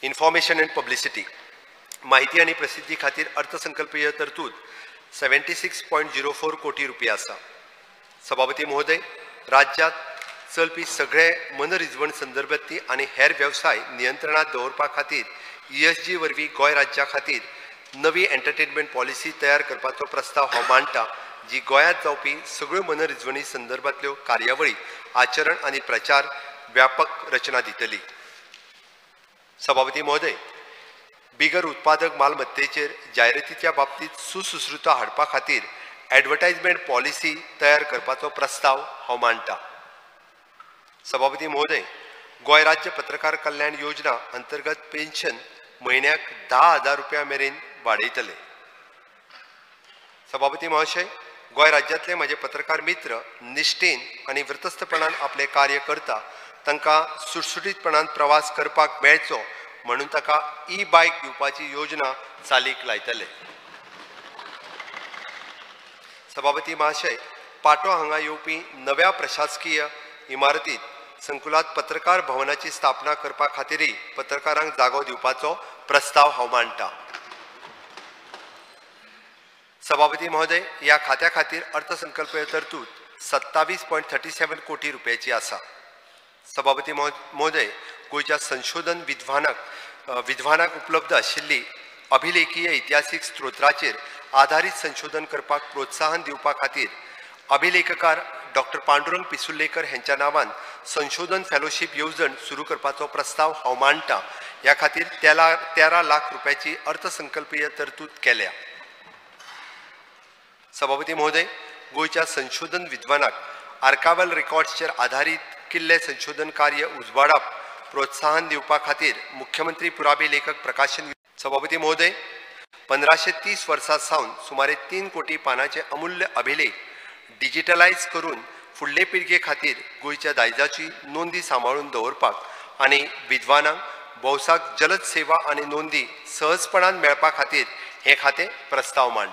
Information end publicity माहिती आणि प्रसिद्धी खातीर अर्थसंकल्पीय तरतूद 76.04 कोटी रुपये आसा। सभापती महोदय, राज्यात चलपी सगळे मनरिजवण संदर्भांतली आणि हेर व्यवसाय नियंत्रणात दवरपा खातीर ESG वरवीं गोंय राज्या खातीर नवी एंटरटेनमेंट पॉलिसी तयार करपाचो प्रस्ताव हांव मांडटां, जी गोंयांत जावपी सगळ्यो मनरिजवणी संदर्भांतल्यो कार्यावळी आचरण आणि प्रचार व्यापक रचना दितली। सभापती महोदय, बिगर उत्पादक मालमत्तेचेर जायरातीच्या बाबतीत सुसुश्रुता हाडपा खातीर एडवर्टायजमेंट पॉलिसी तयार करपाचो प्रस्ताव हांव मांडटां। सभापती महोदय, गोंय राज्य पत्रकार कल्याण योजना अंतर्गत पेन्शन म्हयन्याक 10,000 रुपया मेरेन वाडयतले। सभापती महाशय, गोंय राज्यांतले म्हजे पत्रकार मित्र निश्ठेन आनी वृत्तस्थपणान आपले कार्य करता तांकां सुटसुटीतपणान प्रवास करपाक मेळचो म्हणून ताका ई-बायक दिवपाची योजना चालीक लायतले। सभापती महाशय, पाटो हांगा येवपी नव्या प्रशासकीय इमारतीत संकुलात पत्रकार भवनाची स्थापना करपा खातीरय पत्रकारांक जागो दिवपाचो प्रस्ताव हांव मांडटां। सभापती महोदय, ह्या खात्या खातीर अर्थसंकल्पीय तरतूद 27.37 कोटी रुपयाची आसा। सभापती महोदय, गोंयच्या संशोधन विद्वानाक उपलब्ध आशिल्ली अभिलेखीय इतिहासीक स्त्रोत्राचेर आधारीत संशोधन करपाक प्रोत्साहन दिवपा खातीर अभिलेखकार डॉक्टर पांडुरंग पिसुर्लेकर हांच्या नांवान संशोधन फेलोशीप येवजण सुरू करपाचो प्रस्ताव हांव मांडटां। ह्या खातीर 13 लाख रुपयाची अर्थसंकल्पीय तरतूद केल्या। सभापती महोदय, गोंयच्या संशोधन विद्वानाक आर्कायवल रेकॉर्ड्सचेर आधारीत किल्ले संशोधन कार्य उजवाडाक प्रोत्साहन दिवपा खातीर मुख्यमंत्री पुरावे लेखक प्रकाशन। सभापती महोदय, 1530 वर्सां सावन सुमारे 3 कोटी पानांचे अमूल्य अभिलेख डिजिटलायज करून फुडले पिळगे खातीर गोंयच्या दायजाची नोंदी सांबाळून दवरपाक आनी विद्वानांक भौसाक जलद सेवा आनी नोंदी सहजपणान मेळपा खातीर हे खातें प्रस्ताव मांडटा।